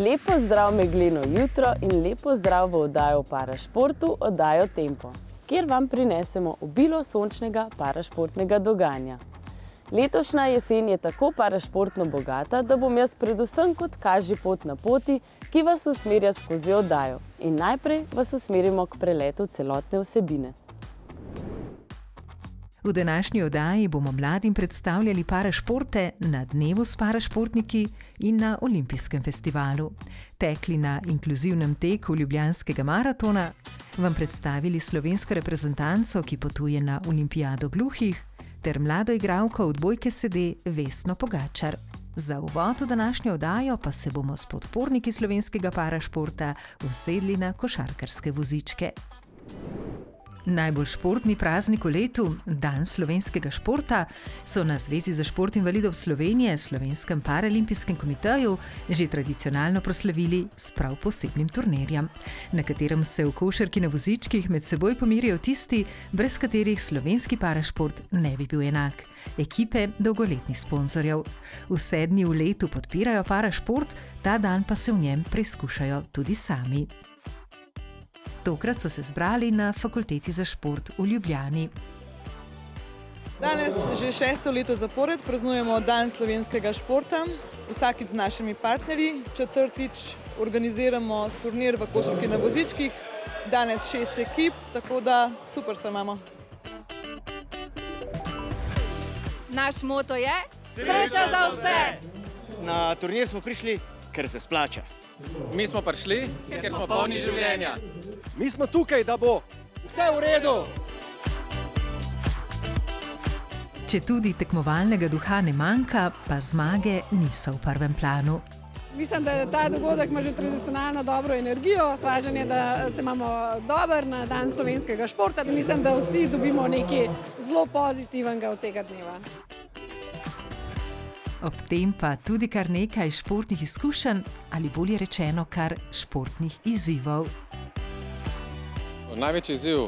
Lepo zdrav megleno jutro in lepo zdrav v oddajo o parašportu, oddajo Tempo, kjer vam prinesemo obilo sončnega parašportnega dogajanja. Letošnja jesen je tako parašportno bogata, da bom jaz predvsem kot kažipot na poti, ki vas usmerja skozi oddajo. In najprej vas usmerimo k preletu celotne vsebine. V današnji oddaji bomo mladim predstavljali parašporte na dnevu s parašportniki in na olimpijskem festivalu. Tekli na inkluzivnem teku Ljubljanskega maratona, vam predstavili slovensko reprezentanco, ki potuje na olimpijado gluhih, ter mlado igralko odbojke sede Vesno Pogačar. Za uvod v današnjo oddajo pa se bomo s podporniki slovenskega parašporta usedli na košarkarske vozičke. Najbolj športni praznik v letu, dan slovenskega športa, so na Zvezi za šport invalidov Slovenije, Slovenskem paralimpijskem komiteju, že tradicionalno proslavili s prav posebnim turnirjem, na katerem se v košarki na vozičkih med seboj pomirijo tisti, brez katerih slovenski parašport ne bi bil enak. Ekipe dolgoletnih sponzorjev. Vse dni v letu podpirajo parašport, ta dan pa se v njem preizkušajo tudi sami. Tokrat so se zbrali na Fakulteti za šport v Ljubljani. Danes že 6. leto zapored praznujemo Dan slovenskega športa. Vsakič z našimi partnerji. 4. organiziramo turnir v košarki na vozičkih. Danes 6 ekip, tako da super se imamo. Naš moto je sreča za vse! Na turnir smo prišli, ker se splača. Mi smo prišli, ker smo polni življenja. Mi smo tukaj, da bo vse v redu. Četudi tekmovalnega duha ne manjka, pa zmage niso v prvem planu. Mislim, da ta dogodek ima že tradicionalno dobro energijo. Važno je, da se imamo dober na dan slovenskega športa. Mislim, da vsi dobimo nekaj zelo pozitivnega od tega dneva. Ob tem pa tudi kar nekaj športnih izkušenj, ali bolje rečeno kar športnih izzivov. Največji izziv,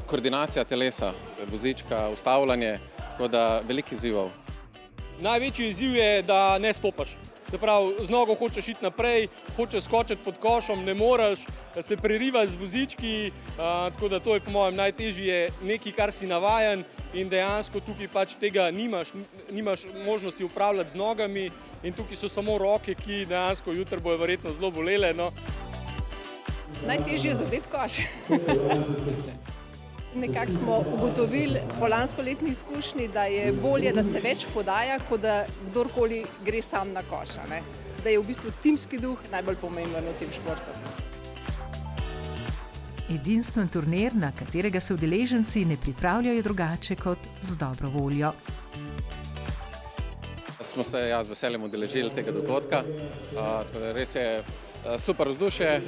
koordinacija telesa, vozička, ustavljanje, tako da veliko izzivov. Največji izziv je, da ne stopaš. Se pravi, z nogo hočeš iti naprej, hočeš skočiti pod košom, ne moreš, se prerivaš z vozički, tako da to je po mojem najtežje nekaj, kar si navajen in dejansko tukaj pač tega nimaš možnosti upravljati z nogami in tukaj so samo roke, ki dejansko jutri bojo verjetno zelo bolele. No. Najtežje je zadeti koš. Nekako smo ugotovili po lanskoletni izkušnji, da je bolje, da se več podaja, kot da kdorkoli gre sam na koš. Da je v bistvu timski duh najbolj pomemben v tem športu. Edinstven turnir, na katerega se udeleženci ne pripravljajo drugače kot z dobro voljo. Smo se z veseljem udeležili tega dogodka, tako da res je super vzdušje,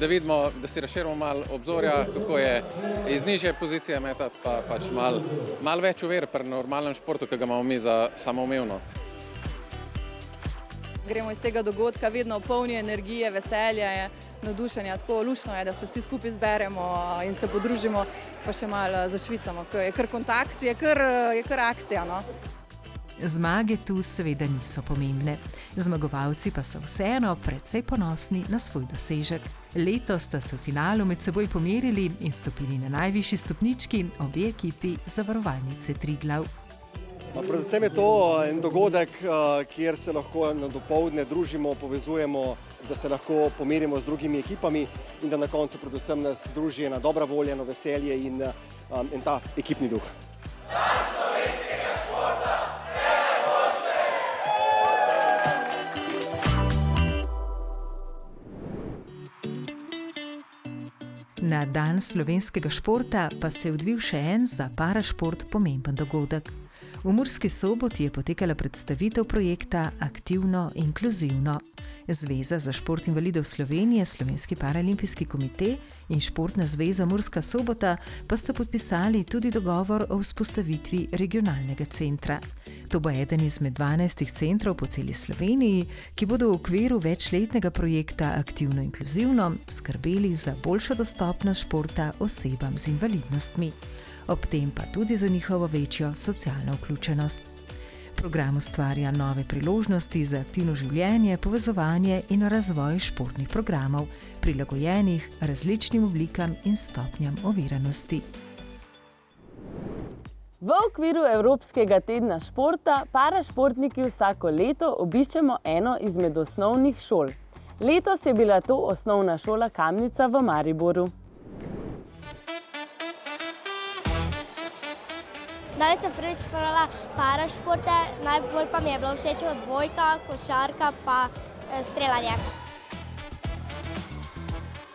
da vidimo, da si razširimo malo obzorja, kako je iz nižje pozicije metati, pa pač malo več uver pri normalnem športu, ki ga imamo mi za samoumevno. Gremo iz tega dogodka vedno polni energije, veselja, navdušenja, tako luštno je, da se vsi skupaj zberemo in se podružimo, pa še malo zašvicamo, ko je kar kontakt, je kar akcija. No? Zmage tu seveda niso pomembne. Zmagovalci pa so vseeno precej ponosni na svoj dosežek. Letos sta se v finalu med seboj pomerili in stopili na najvišji stopnički obe ekipi Zavarovalnice Triglav. Predvsem je to en dogodek, kjer se lahko na dopoldne družimo, povezujemo, da se lahko pomerimo z drugimi ekipami in da na koncu predvsem nas druži ena dobra volja, eno veselje in ta ekipni duh. Na dan slovenskega športa pa se je odvil še en za parašport pomemben dogodek. V Murski Soboti je potekala predstavitev projekta Aktivno inkluzivno. Zveza za šport invalidov Slovenije, Slovenski paralimpijski komite in Športna zveza Murska Sobota pa sta podpisali tudi dogovor o vzpostavitvi regionalnega centra. To bo eden izmed 12 centrov po celi Sloveniji, ki bodo v okviru večletnega projekta Aktivno inkluzivno skrbeli za boljšo dostopnost športa osebam z invalidnostmi. Ob tem pa tudi za njihovo večjo socialno vključenost. Program ustvarja nove priložnosti za aktivno življenje, povezovanje in razvoj športnih programov, prilagojenih različnim oblikam in stopnjam oviranosti. V okviru Evropskega tedna športa parašportniki vsako leto obiščemo eno izmed osnovnih šol. Letos je bila to osnovna šola Kamnica v Mariboru. Danes sem prvič spremljala parašporte, najbolj pa mi je bilo všeč odbojka, košarka pa streljanje.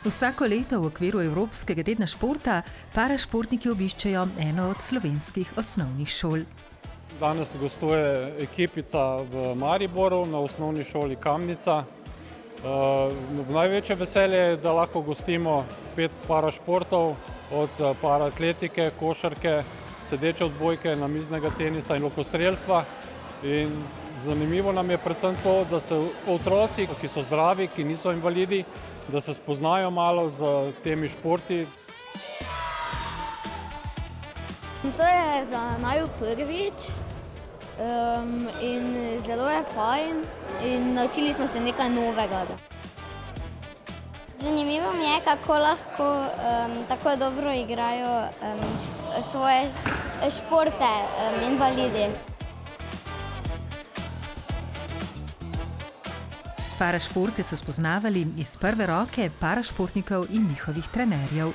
Vsako leto v okviru Evropskega tedna športa parašportniki obiščejo eno od slovenskih osnovnih šol. Danes gostuje ekipica v Mariboru na osnovni šoli Kamnica. Največje veselje je, da lahko gostimo 5 parašportov, od paraatletike, košarke, sedeče odbojke, namiznega tenisa in lokostrelstva. In zanimivo nam je predvsem to, da se otroci, ki so zdravi, ki niso invalidi, da se spoznajo malo z temi športi. To je za naju prvič in zelo je fajn in naučili smo se nekaj novega. Zanimivo mi je, kako lahko tako dobro igrajo svoje športe invalidi. Parašporte so spoznavali iz prve roke parašportnikov in njihovih trenerjev.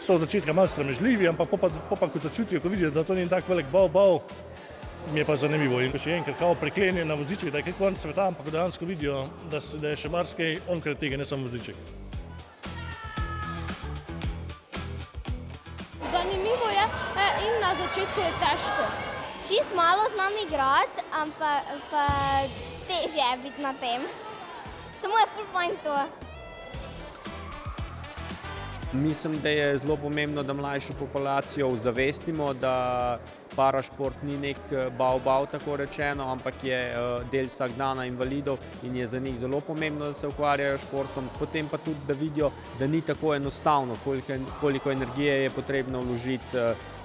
So od začetka malo sramežljivi, ampak pa ko začutijo, ko vidijo, da to ni tak velik bav, mi je pa zanimivo. In ko še enkrat kao preklenijo na voziček, da je kaj konec sveta, ampak dejansko vidijo, da je še marsikaj onkraj tega, ne samo voziček. Zanimivo je in na začetku je težko. Čist malo znam igrati, ampak pa težje je biti na tem. Samo je ful fajn to. Mislim, da je zelo pomembno, da mlajšo populacijo ozavestimo, da parašport ni nek bav, tako rečeno, ampak je del vsakdana invalidov in je za njih zelo pomembno, da se ukvarjajo s športom. Potem pa tudi, da vidijo, da ni tako enostavno, koliko energije je potrebno vložiti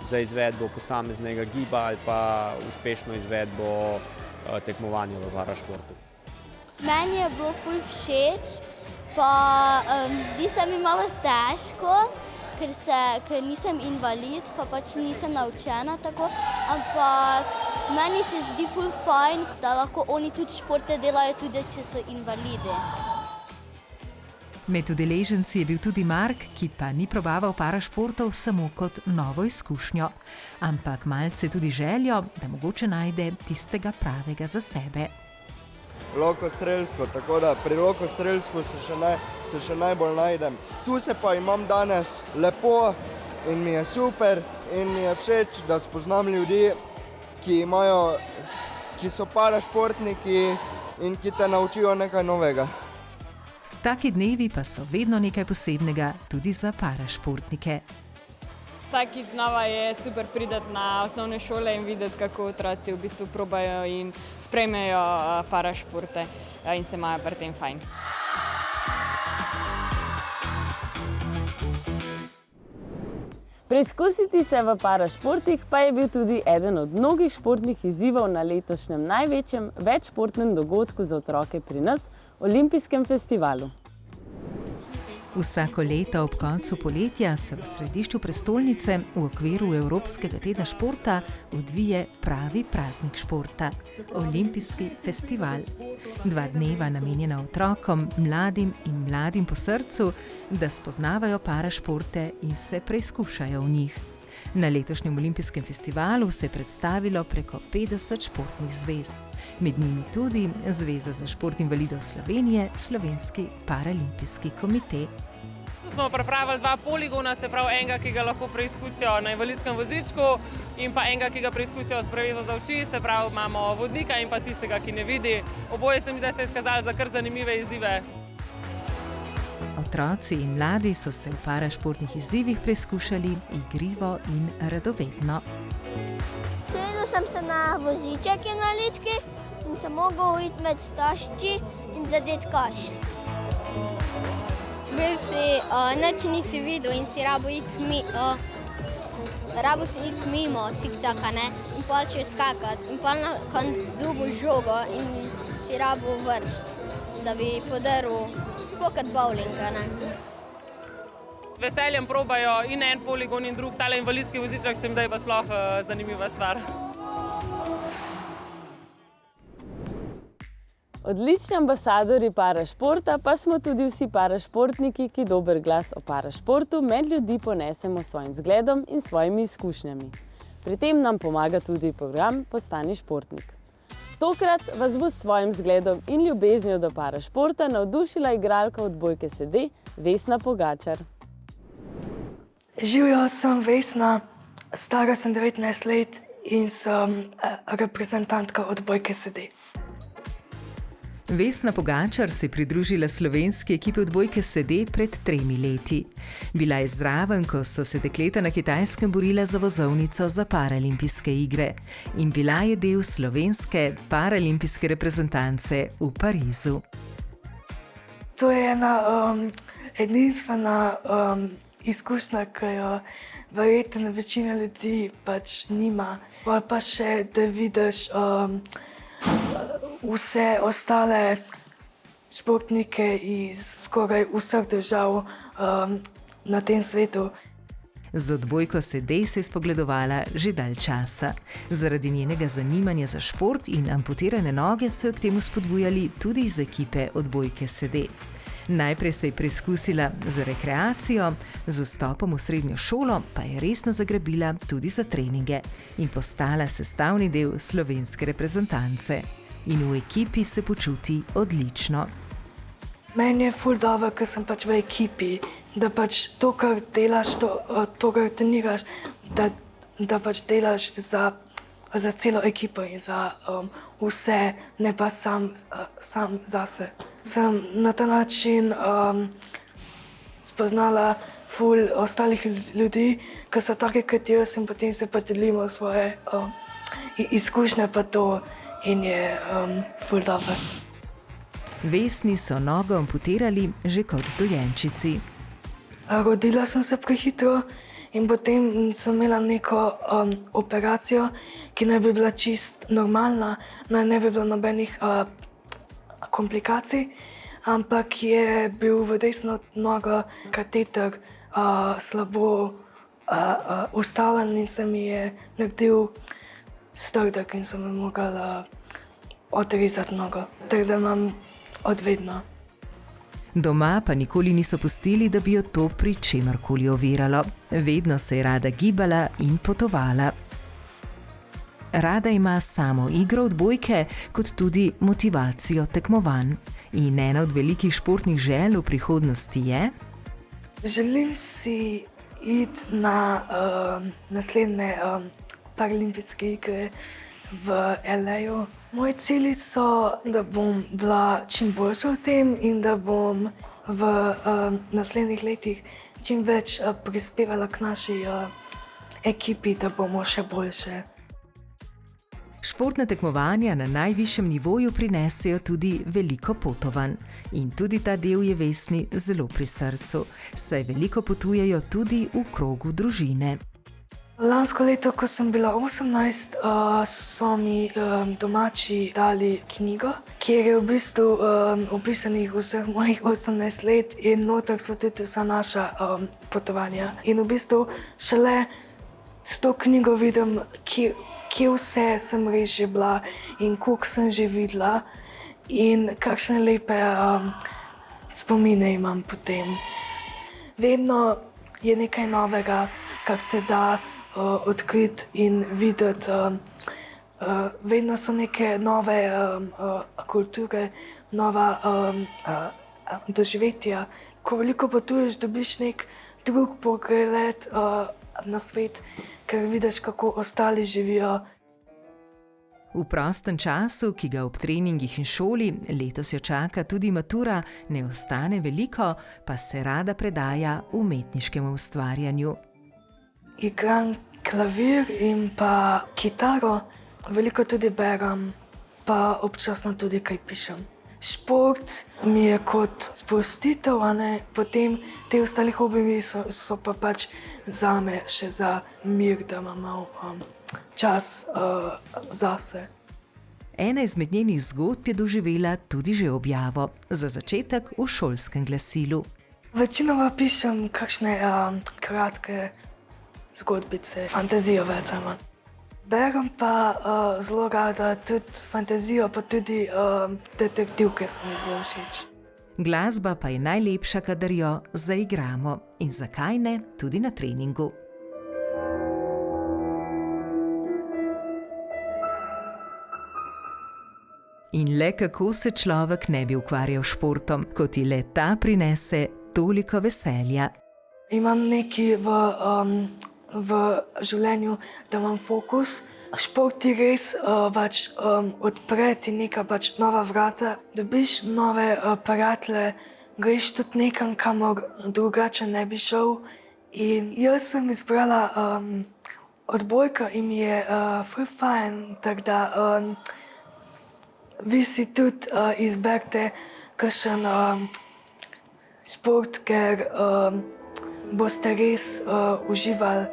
za izvedbo posameznega giba ali pa uspešno izvedbo tekmovanja v parašportu. Meni je bilo ful všeč, pa zdi se mi malo težko, ker nisem invalid, pa pač nisem naučena tako, ampak meni se zdi ful fajn, da lahko oni tudi športe delajo, tudi če so invalidi. Med udeleženci je bil tudi Mark, ki pa ni probaval parašportov samo kot novo izkušnjo, ampak malce tudi željo, da mogoče najde tistega pravega za sebe. Lokostrelstvo, tako da pri lokostrelstvu se še najbolj najdem. Tu se pa imam danes lepo in mi je super in mi je všeč, da spoznam ljudi, ki so parašportniki in ki te naučijo nekaj novega. Taki dnevi pa so vedno nekaj posebnega tudi za parašportnike. Vsakič znova je super priti na osnovne šole in videti, kako otroci v bistvu probajo in sprejmejo parašporte in se imajo pri tem fajn. Preizkusiti se v parašportih pa je bil tudi eden od mnogih športnih izzivov na letošnjem največjem večšportnem dogodku za otroke pri nas, Olimpijskem festivalu. Vsako leto ob koncu poletja se v središču prestolnice v okviru Evropskega tedna športa odvije pravi praznik športa – Olimpijski festival. 2 dneva namenjena otrokom, mladim po srcu, da spoznavajo parašporte in se preizkušajo v njih. Na letošnjem Olimpijskem festivalu se je predstavilo preko 50 športnih zvez. Med njimi tudi Zveza za šport invalidov Slovenije, Slovenski paralimpijski komite. Tu smo pripravili 2 poligona, se pravi enega, ki ga lahko preizkusijo na invalidskem vozičku in pa enega, ki ga preizkusijo s prevezo za oči, se pravi imamo vodnika in pa tistega, ki ne vidi. Oboje se mi zdaj izkazali za kar zanimive izzive. Otroci in mladi so se v parašportnih izzivih preizkušali igrivo in radovedno. Sedel sem se na voziček invalidski in sem mogel iti med stožci in zadeti koš. Bil si, nič nisi videl in si rabo iti rabo si iti mimo, cik-caka, ne, in pol če skakati, in pol na konc zdobil žogo in si rabo vršt, da bi podaril, tako kot bowling, ne. Z veseljem probajo in en poligon in drug, tale invalidski voziček se mi da je pa sploh zanimiva stvar. Odlični ambasadorji parašporta pa smo tudi vsi parašportniki, ki dober glas o parašportu med ljudi ponesemo s svojim zgledom in svojimi izkušnjami. Pri tem nam pomaga tudi program Postani športnik. Tokrat vas bo s svojim zgledom in ljubeznijo do parašporta navdušila igralka odbojke sede Vesna Pogačar. Živjo, sem Vesna, stara sem 19 let in sem reprezentantka odbojke sede. Vesna Pogačar se je pridružila slovenski ekipi odbojke sede pred 3 leti. Bila je zraven, ko so se dekleta na Kitajskem borila za vozovnico za paralimpijske igre. In bila je del slovenske paralimpijske reprezentance v Parizu. To je ena edinstvena izkušnja, ki jo verjetno večina ljudi pač nima. Pa še, da vidiš vse ostale športnike iz skoraj vseh držav na tem svetu. Z odbojko sede se je spogledovala že dalj časa. Zaradi njenega zanimanja za šport in amputirane noge so jo k temu spodbujali tudi iz ekipe odbojke sede. Najprej se je preizkusila za rekreacijo, z vstopom v srednjo šolo pa je resno zagrabila tudi za treninge in postala sestavni del slovenske reprezentance. In v ekipi se počuti odlično. Meni je ful dobro, ker sem pač v ekipi, da pač to, kar delaš, to, kar treniraš, da pač delaš za celo ekipo in za vse, ne pa sam zase. Sem na ta način spoznala ful ostalih ljudi, ki so taki kot jaz in potem se pa delimo svoje izkušnje pa to. In je ful dobro. Vesni so nogo amputirali že kot dojenčici. Rodila sem se prehitro in potem sem imela neko operacijo, ki naj bi bila čist normalna, ne bi bilo nobenih komplikacij, ampak je bil v desno nogo kateter slabo ustavljen in se mi je naredil strdek in sem mogla odrezati nogo, tako da imam odvedno. Doma pa nikoli niso pustili, da bi jo to pri čemerkoli oviralo. Vedno se je rada gibala in potovala. Rada ima samo igro odbojke, kot tudi motivacijo tekmovanj. In ena od velikih športnih želj v prihodnosti je? Želim si iti na naslednje paralimpijske igre v LA-ju. Moji cilji so, da bom bila čim boljša v tem in da bom v naslednjih letih čim več prispevala k naši ekipi, da bomo še boljše. Športna tekmovanja na najvišjem nivoju prinesejo tudi veliko potovanj. In tudi ta del je Vesni zelo pri srcu, saj veliko potujejo tudi v krogu družine. Lansko leto, ko sem bila 18, so mi domači dali knjigo, kjer je v bistvu opisanih vseh mojih 18 let in noter so tudi vsa naša potovanja. In v bistvu šele s to knjigo vidim, kje vse sem res že bila in koliko sem že videla in kakšne lepe spomine imam potem. Vedno je nekaj novega, kar se da odkriti in videti. Vedno so neke nove kulture, nova doživetja. Ko veliko potuješ, dobiš nek drug pogled na svet, ker vidiš, kako ostali živijo. V prostem času, ki ga ob treningih in šoli, letos jo čaka tudi matura, ne ostane veliko, pa se rada predaja umetniškemu ustvarjanju. Igram klavir in pa kitaro, veliko tudi berem, pa občasno tudi kaj pišem. šport mi je kot sprostitev, potem te ostali hobiji so pa pač zame še za mir, da imam malo čas zase. Ena izmed njenih zgodb je doživela tudi že objavo, za začetek v šolskem glasilu. Večinoma pišem kakšne kratke zgodbice, fantazijo več ali manj. Berem pa zelo rada tudi fantazijo, pa tudi detektivke so mi zelo všeč. Glasba pa je najlepša, kadar jo zaigramo in zakaj ne tudi na treningu. In le kako se človek ne bi ukvarjal s športom, kot ti le ta prinese toliko veselja. Imam nekaj v življenju, da imam fokus. Šport ti res odpre ti neka nova vrata, dobiš nove prijatelje, greš tudi nekam, kamor drugače ne bi šel. In jaz sem izbrala odbojko in mi je ful fajn, tako da vi si tudi izberite kakšen šport, ker boste res uživali.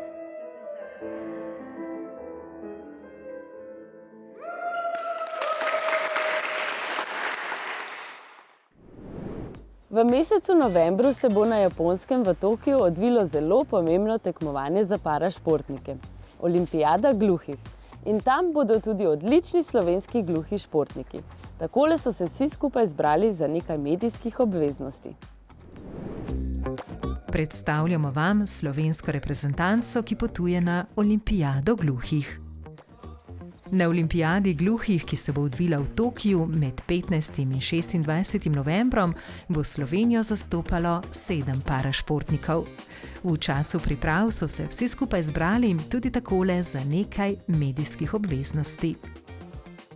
V mesecu novembru se bo na Japonskem v Tokiu odvilo zelo pomembno tekmovanje za parašportnike – Olimpijada gluhih. In tam bodo tudi odlični slovenski gluhi športniki. Takole so se vsi skupaj zbrali za nekaj medijskih obveznosti. Predstavljamo vam slovensko reprezentanco, ki potuje na Olimpijado gluhih. Na Olimpijadi gluhih, ki se bo odvila v Tokiu med 15. in 26. novembrom, bo Slovenijo zastopalo 7 parašportnikov. V času priprav so se vsi skupaj zbrali tudi takole za nekaj medijskih obveznosti.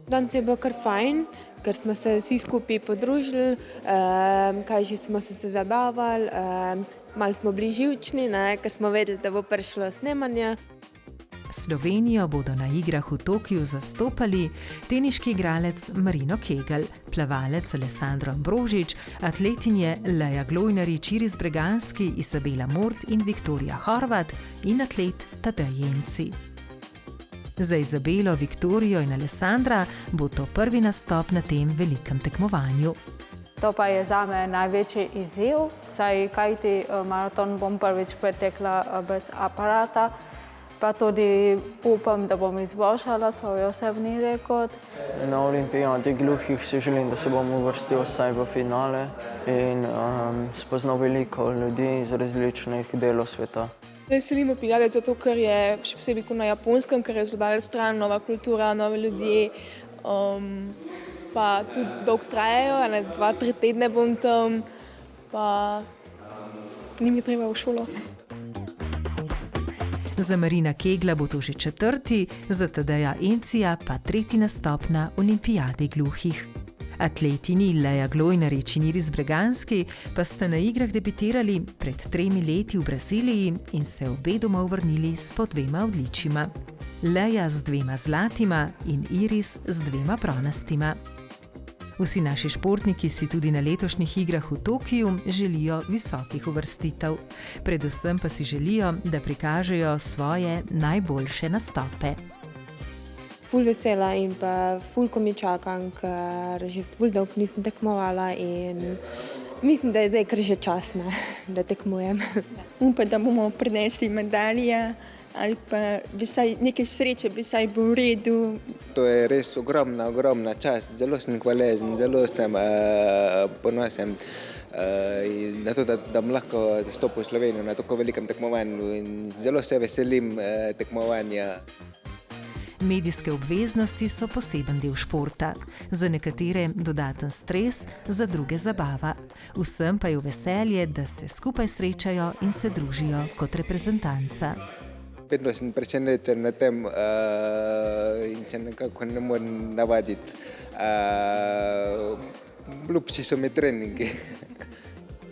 Danes je bilo kar fajn, ker smo se vsi skupaj podružili, že smo se zabavali, malo smo bili živčni, ker smo vedeli, da bo prišlo snemanje. Slovenijo bodo na igrah v Tokiu zastopali teniški igralec Marino Kegel, plavalec Alessandro Ambrožič, atletinje Leja Glojnarič, Iris Breganski, Isabela Mort in Viktorija Horvat in atlet Tadej Jenci. Za Izabelo, Viktorijo in Alessandra bo to prvi nastop na tem velikem tekmovanju. To pa je zame največji izziv, saj kajti maraton bom prvič pretekla brez aparata, pa tudi upam, da bom izboljšala svoj osebni rekord. Na Olimpijadi gluhih si želim, da se bom uvrstil vsaj v finale in spoznal veliko ljudi iz različnih delov sveta. Veselimo Olimpijade zato, ker je še posebej na Japonskem, ker je zelo daleč stran, nova kultura, novi ljudje, pa tudi dolgo trajajo, 2-3 tedne bom tam, pa ni mi treba v šolo. Za Marina Kegla bo to že 4., za Tadeja Encija pa 3. nastop na Olimpijadi gluhih. Atletini Leja Glojnarič in Iris Breganski pa sta na igrah debitirali pred 3 leti v Braziliji in se obe domov vrnili s po 2 odličjima. Leja z 2 zlatima in Iris z 2 bronastima. Vsi naši športniki si tudi na letošnjih igrah v Tokiu želijo visokih uvrstitev. Predvsem pa si želijo, da prikažejo svoje najboljše nastope. Ful vesela in pa ful ko mi čakam, ker že ful dolgo nisem tekmovala in mislim, da je zdaj kar že čas, da tekmujem. Upam, da bomo prinesli medalje ali pa vsaj nekaj sreče, vsaj bo v redu. To je res ogromna čast, zelo sem hvaležen, zelo sem ponosen na to, da bom lahko zastopil Slovenijo na tako velikem tekmovanju in zelo se veselim tekmovanja. Medijske obveznosti so poseben del športa. Za nekatere dodaten stres, za druge zabava. Vsem pa je v veselje, da se skupaj srečajo in se družijo kot reprezentanca. Vedno sem presenečen na tem in se nekako ne morem navaditi. Ljubši so mi treningi.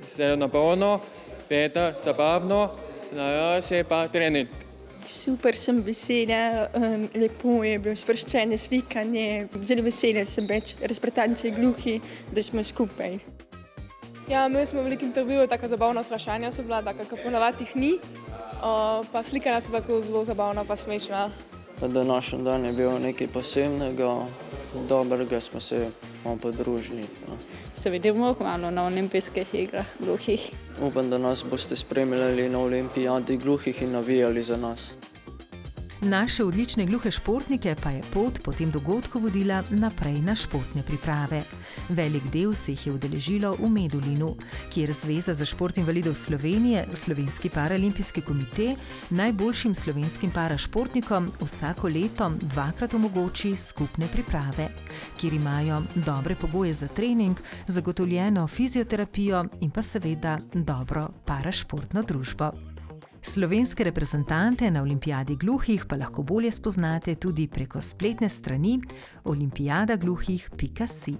Zelo napolno, peta, zabavno, najraje pa trening. Super, sem vesela, lepo je bilo sproščeno slikanje. Zelo vesela sem več reprezentance gluhih, da smo skupaj. Ja, imeli smo veliko intervjujev, taka zabavna vprašanja so bila, taka ponavadi jih ni. Pa slikanja so bila zelo zabavna pa smešna. Današnji dan je bil nekaj posebnega, dobrega smo se podružili. Se vidimo kmalu na olimpijskih igrah gluhih. Upam, da nas boste spremljali na olimpijadi gluhih in navijali za nas. Naše odlične gluhe športnike pa je pot po tem dogodku vodila naprej na športne priprave. Velik del se jih je udeležilo v Medulinu, kjer Zveza za šport invalidov Slovenije, Slovenski paraolimpijski komite, najboljšim slovenskim parašportnikom vsako leto dvakrat omogoči skupne priprave, kjer imajo dobre pogoje za trening, zagotovljeno fizioterapijo in pa seveda dobro parašportno družbo. Slovenske reprezentante na olimpijadi gluhih pa lahko bolje spoznate tudi preko spletne strani olimpijadagluhih.si.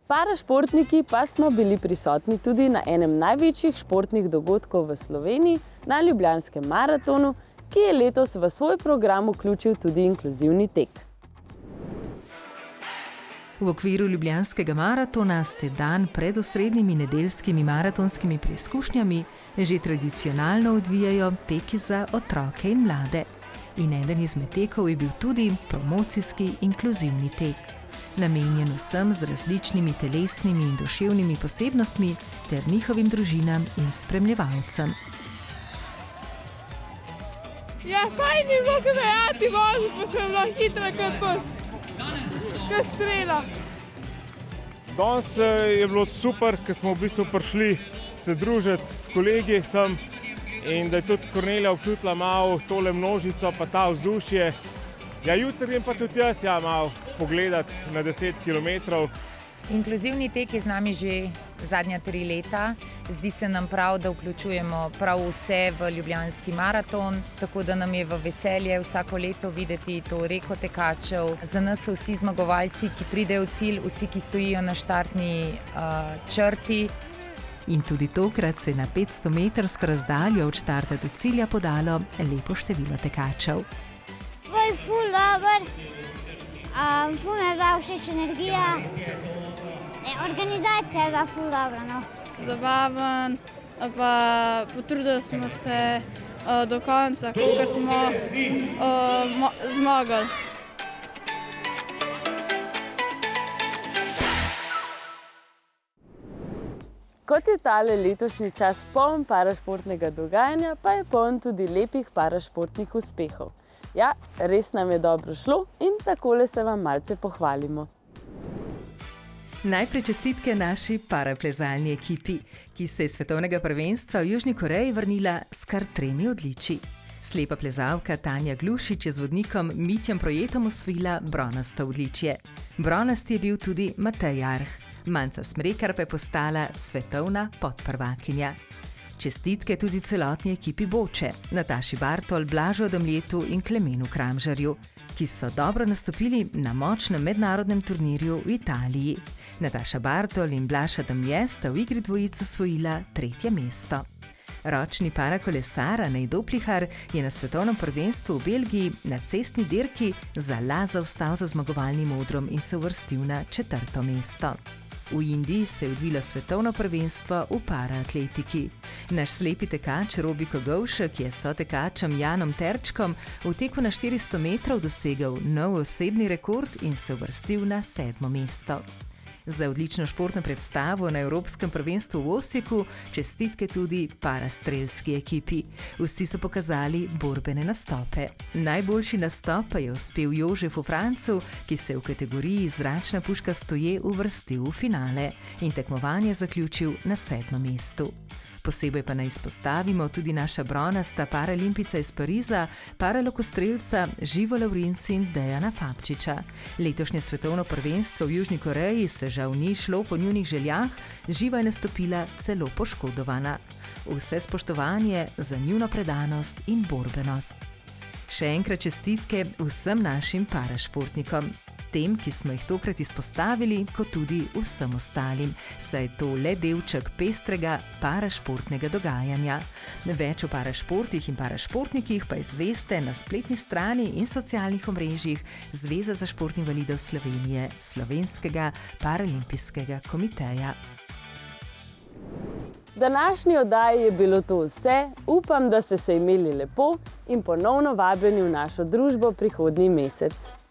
Parašportniki pa smo bili prisotni tudi na enem največjih športnih dogodkov v Sloveniji, na Ljubljanskem maratonu, ki je letos v svoj program vključil tudi inkluzivni tek. V okviru Ljubljanskega maratona se dan pred osrednjimi nedeljskimi maratonskimi preizkušnjami že tradicionalno odvijajo teki za otroke in mlade. In eden izmed tekov je bil tudi promocijski inkluzivni tek, namenjen vsem z različnimi telesnimi in duševnimi posebnostmi ter njihovim družinam in spremljevalcem. Ja, fajn je bilo, da je ti vozil, pa sem bila hitra kot pes. Kaj strela. Danes je bilo super, ker smo v bistvu prišli se družiti s kolegi sem in da je tudi Kornelija občutila malo tole množico pa ta vzdušje. Ja, jutri grem pa tudi jaz malo pogledati na 10 kilometrov. Inkluzivni tek je z nami že zadnja 3 leta. Zdi se nam prav, da vključujemo prav vse v Ljubljanski maraton, tako da nam je v veselje vsako leto videti to reko tekačev. Za nas so vsi zmagovalci, ki pridejo v cilj, vsi, ki stojijo na štartni črti. In tudi tokrat se je na 500-metrsko razdaljo od štarta do cilja podalo lepo število tekačev. Bilo je ful dober, ful mi je bila všeč energija. Organizacija je bila ful dobra, no. Zabaven, pa potrudili smo se do konca, kolikor smo zmagali. Kot je tale letošnji čas poln parašportnega dogajanja, pa je poln tudi lepih parašportnih uspehov. Ja, res nam je dobro šlo in takole se vam malce pohvalimo. Najprej čestitke naši paraplezalni ekipi, ki se je s svetovnega prvenstva v Južni Koreji vrnila s kar 3 odličji. Slepa plezalka Tanja Glušič je z vodnikom Mitjem Projetom osvojila bronasto odličje. Bronasti je bil tudi Matej Jarh. Manca Smrekar pa je postala svetovna podprvakinja. Čestitke tudi celotni ekipi Boče, Nataši Bartol, Blažu Adamljetu in Klemenu Kramžarju, ki so dobro nastopili na močnem mednarodnem turnirju v Italiji. Nataša Bartol in Blaž Adamlje sta v igri dvojic osvojila 3. mesto. Ročni parakolesar Anej Doplihar je na svetovnem prvenstvu v Belgiji na cestni dirki za las zaostal za zmagovalnim odrom in se uvrstil na 4. mesto. V Indiji se je odvilo svetovno prvenstvo v paraatletiki. Naš slepi tekač Robi Kogovšek je s sotekačem Janom Terčkom v teku na 400 metrov dosegel nov osebni rekord in se uvrstil na 7. mesto. Za odlično športno predstavo na Evropskem prvenstvu v Osijeku čestitke tudi parastrelski ekipi. Vsi so pokazali borbene nastope. Najboljši nastop pa je uspel Jožefu Francu, ki se je v kategoriji zračna puška stoje uvrstil v finale in tekmovanje zaključil na 7. mestu. Posebej pa naj izpostavimo tudi naša bronasta paralimpica iz Pariza, paralokostrelca Živo Lavrinci in Dejana Fabčiča. Letošnje svetovno prvenstvo v Južni Koreji se žal ni šlo po njunih željah, Živa je nastopila celo poškodovana. Vse spoštovanje za njuno predanost in borbenost. Še enkrat čestitke vsem našim parašportnikom. gostem, ki smo jih tokrat izpostavili, kot tudi vsem ostalim, saj je to le delček pestrega parašportnega dogajanja. Več o parašportih in parašportnikih pa izveste na spletni strani in socialnih omrežjih Zveze za šport invalidov Slovenije, Slovenskega paralimpijskega komiteja. V današnji oddaji je bilo to vse. Upam, da ste se imeli lepo in ponovno vabljeni v našo družbo prihodnji mesec.